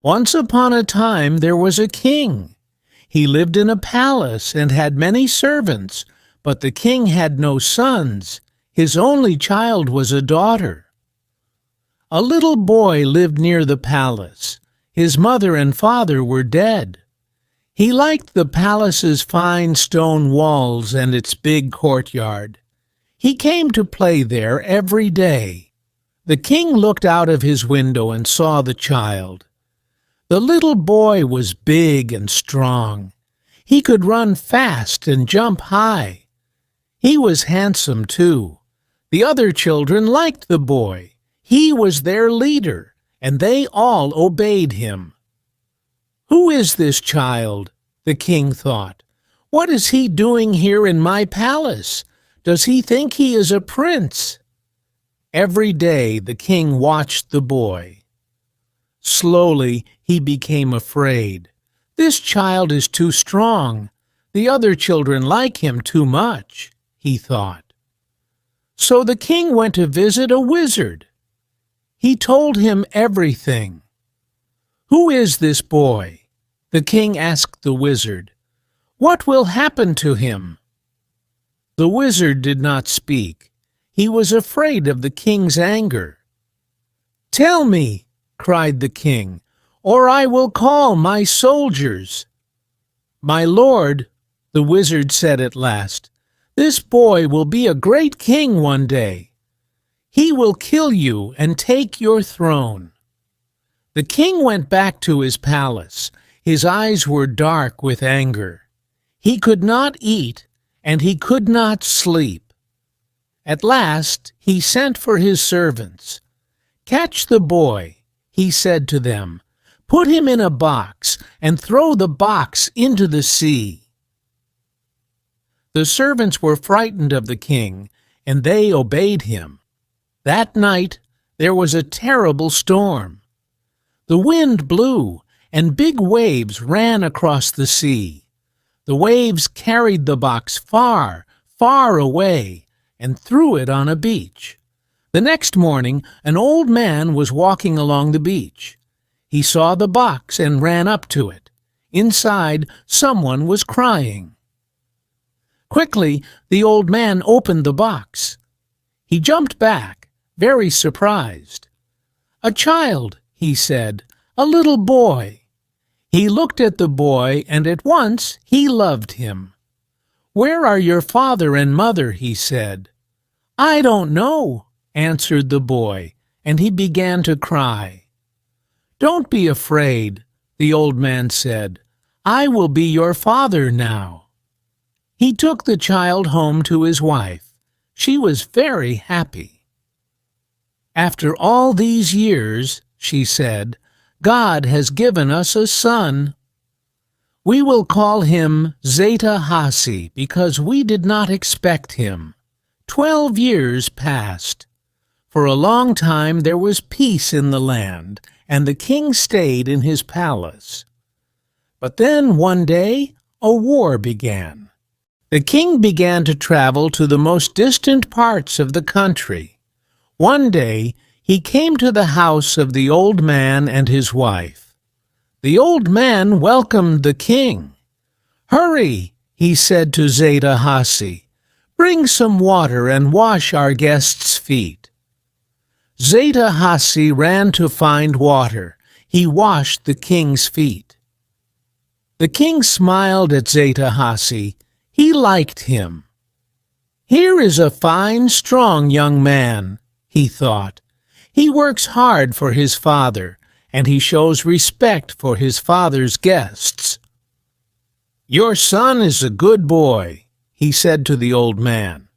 Once upon a time there was a king. He lived in a palace and had many servants, but the king had no sons. His only child was a daughter. A little boy lived near the palace. His mother and father were dead. He liked the palace's fine stone walls and its big courtyard. He came to play there every day. The king looked out of his window and saw the child. The little boy was big and strong. He could run fast and jump high. He was handsome, too. The other children liked the boy. He was their leader, and they all obeyed him. "Who is this child?" the king thought. "What is he doing here in my palace? Does he think he is a prince?" Every day the king watched the boy. Slowly he became afraid. "This child is too strong. The other children like him too much," he thought. So the king went to visit a wizard. He told him everything. "Who is this boy?" the king asked the wizard. "What will happen to him?" The wizard did not speak. He was afraid of the king's anger. "Tell me," cried the king, "or I will call my soldiers." "My lord," the wizard said at last, "this boy will be a great king one day. He will kill you and take your throne." The king went back to his palace. His eyes were dark with anger. He could not eat, and he could not sleep. At last he sent for his servants. "Catch the boy," he said to them. "Put him in a box and throw the box into the sea." The servants were frightened of the king, and they obeyed him. That night there was a terrible storm. The wind blew, and big waves ran across the sea. The waves carried the box far, far away, and threw it on a beach. The next morning an old man was walking along the beach. He saw the box and ran up to it. Inside, someone was crying. Quickly, the old man opened the box. He jumped back, very surprised. "A child," he said, "a little boy." He looked at the boy, and at once he loved him. "Where are your father and mother?" he said. "I don't know," answered the boy, and he began to cry. "Don't be afraid," the old man said. "I will be your father now." He took the child home to his wife. She was very happy. "After all these years," she said, "God has given us a son. We will call him Zeta Hasi because we did not expect him." 12 years passed. For a long time there was peace in the land, and the king stayed in his palace. But then one day a war began. The king began to travel to the most distant parts of the country. One day he came to the house of the old man and his wife. The old man welcomed the king. "Hurry," he said to Zeta Hasi. "Bring some water and wash our guest's feet." Zeta Hasi ran to find water. He washed the king's feet. The king smiled at Zeta Hasi. He liked him. "Here is a fine, strong young man," he thought. "He works hard for his father, and he shows respect for his father's guests." "Your son is a good boy," he said to the old man.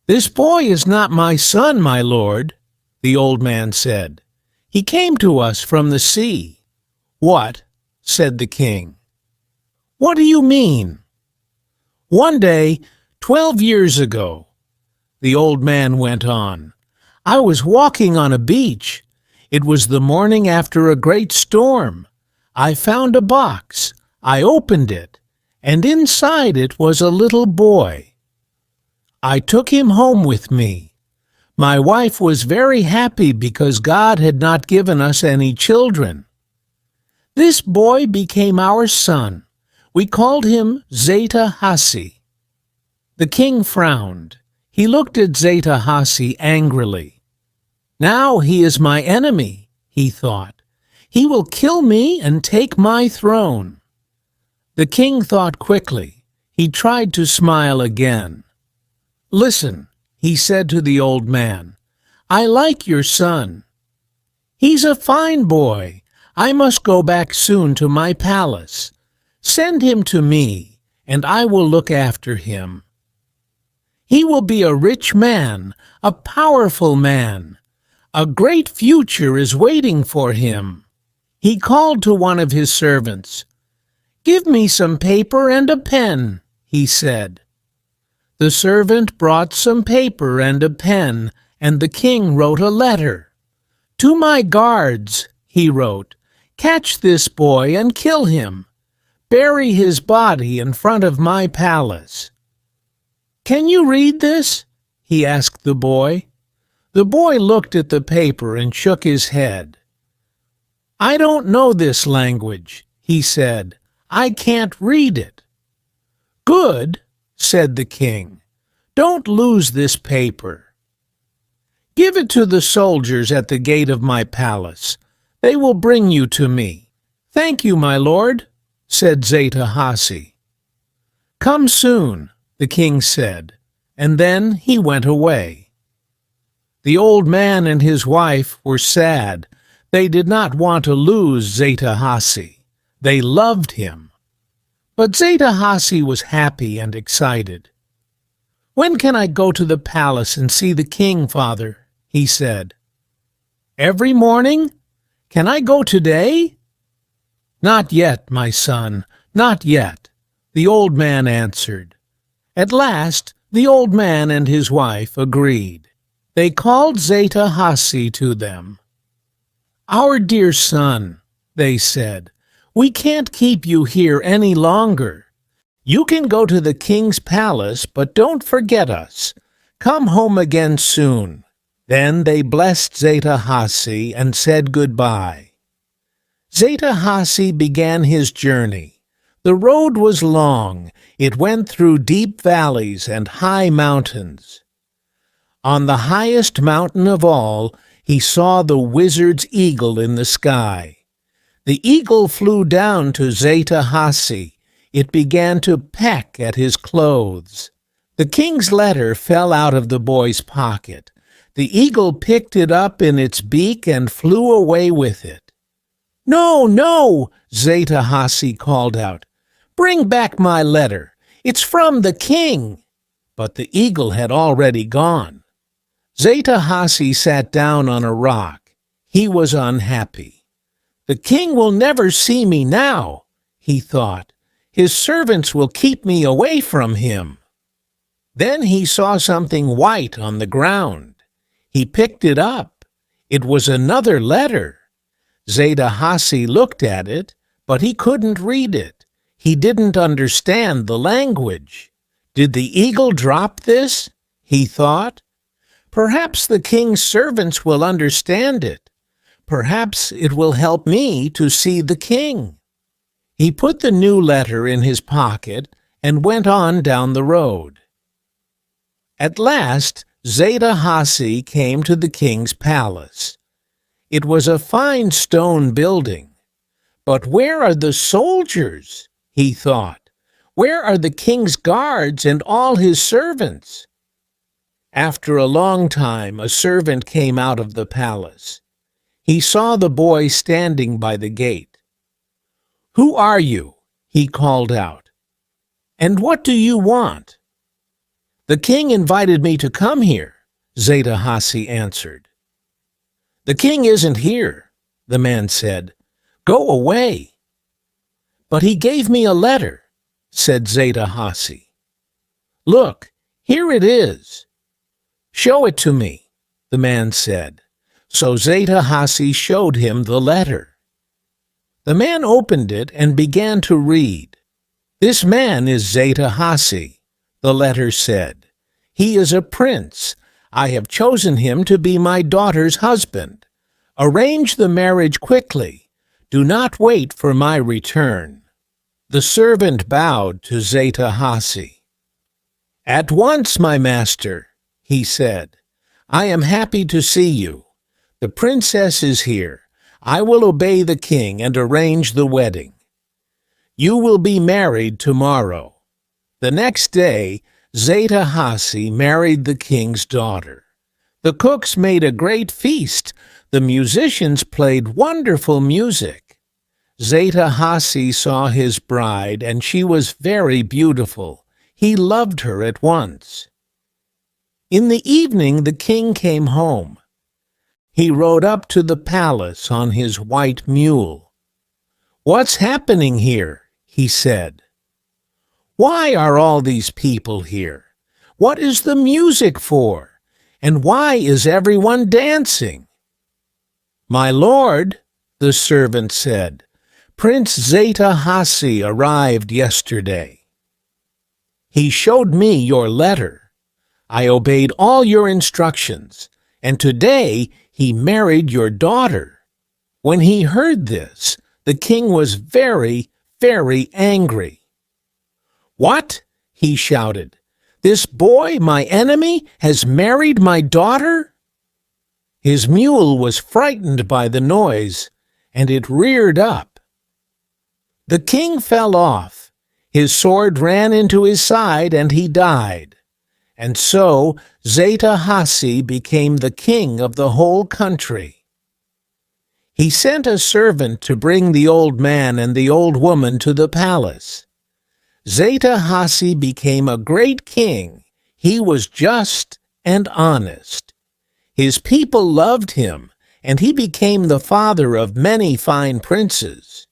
"This boy is not my son, my lord," the old man said. "He came to us from the sea." "What?" said the king. "What do you mean?" "One day, 12 years ago," the old man went on, "I was walking on a beach. It was the morning after a great storm. I found a box. I opened it, and inside it was a little boy. I took him home with me. My wife was very happy because God had not given us any children. This boy became our son. We called him Zeta Hasi. The king frowned. He looked at Zeta Hasi angrily. Now he is my enemy, he thought. He will kill me and take my throne. The king thought quickly. He tried to smile again. Listen, he said to the old man. I like your son. He's a fine boy. I must go back soon to my palace. Send him to me, and I will look after him. He will be a rich man, a powerful man. A great future is waiting for him. He called to one of his servants. Give me some paper and a pen, he said. The servant brought some paper and a pen, and the king wrote a letter. To my guards, he wrote, catch this boy and kill him. Bury his body in front of my palace. Can you read this? He asked the boy. The boy looked at the paper and shook his head. I don't know this language, he said. I can't read it. Good, said the king. Don't lose this paper. Give it to the soldiers at the gate of my palace. They will bring you to me. Thank you, my lord, said Zeta Hasi. Come soon, the king said, and then he went away. The old man and his wife were sad. They did not want to lose Zeta Hasi. They loved him. But Zeta Hasi was happy and excited. When can I go to the palace and see the king, father? He said. Every morning? Can I go today? Not yet, my son, not yet, the old man answered. At last, the old man and his wife agreed. They called Zeta Hasi to them. Our dear son, they said, we can't keep you here any longer. You can go to the king's palace, but don't forget us. Come home again soon. Then they blessed Zeta Hasi and said goodbye. Zeta Hasi began his journey. The road was long. It went through deep valleys and high mountains. On the highest mountain of all, he saw the wizard's eagle in the sky. The eagle flew down to Zeta Hasi. It began to peck at his clothes. The king's letter fell out of the boy's pocket. The eagle picked it up in its beak and flew away with it. No, no, Zeta Hasi called out. Bring back my letter. It's from the king. But the eagle had already gone. Zeta Hasi sat down on a rock. He was unhappy. The king will never see me now, he thought. His servants will keep me away from him. Then he saw something white on the ground. He picked it up. It was another letter. Zeta Hasi looked at it, but he couldn't read it. He didn't understand the language. Did the eagle drop this? He thought. Perhaps the king's servants will understand it. Perhaps it will help me to see the king. He put the new letter in his pocket and went on down the road. At last, Zeta Hasi came to the king's palace. It was a fine stone building. But where are the soldiers? He thought. Where are the king's guards and all his servants? After a long time, a servant came out of the palace. He saw the boy standing by the gate. Who are you? He called out. And what do you want? The king invited me to come here, Zeta Hasi answered. The king isn't here, the man said. Go away. But he gave me a letter, said Zeta Hasi. Look, here it is. Show it to me, the man said. So Zeta Hasi showed him the letter. The man opened it and began to read. This man is Zeta Hasi, the letter said. He is a prince. I have chosen him to be my daughter's husband. Arrange the marriage quickly. Do not wait for my return." The servant bowed to Zeta-Hasi. "At once, my master," he said. "I am happy to see you. The princess is here. I will obey the king and arrange the wedding. You will be married tomorrow." The next day, Zeta-Hasi married the king's daughter. The cooks made a great feast. The musicians played wonderful music. Zeta-Hasi saw his bride, and she was very beautiful. He loved her at once. In the evening, the king came home. He rode up to the palace on his white mule. "What's happening here?" he said. "Why are all these people here? What is the music for? And why is everyone dancing?" "My lord," the servant said, "Prince Zeta-Hasi arrived yesterday. He showed me your letter. I obeyed all your instructions, and today he married your daughter." When he heard this, the king was very, very angry. "What?" he shouted. "This boy, my enemy, has married my daughter?" His mule was frightened by the noise, and it reared up. The king fell off. His sword ran into his side, and he died. And so Zeta-Hasi became the king of the whole country. He sent a servant to bring the old man and the old woman to the palace. Zeta-Hasi became a great king. He was just and honest. His people loved him, and he became the father of many fine princes.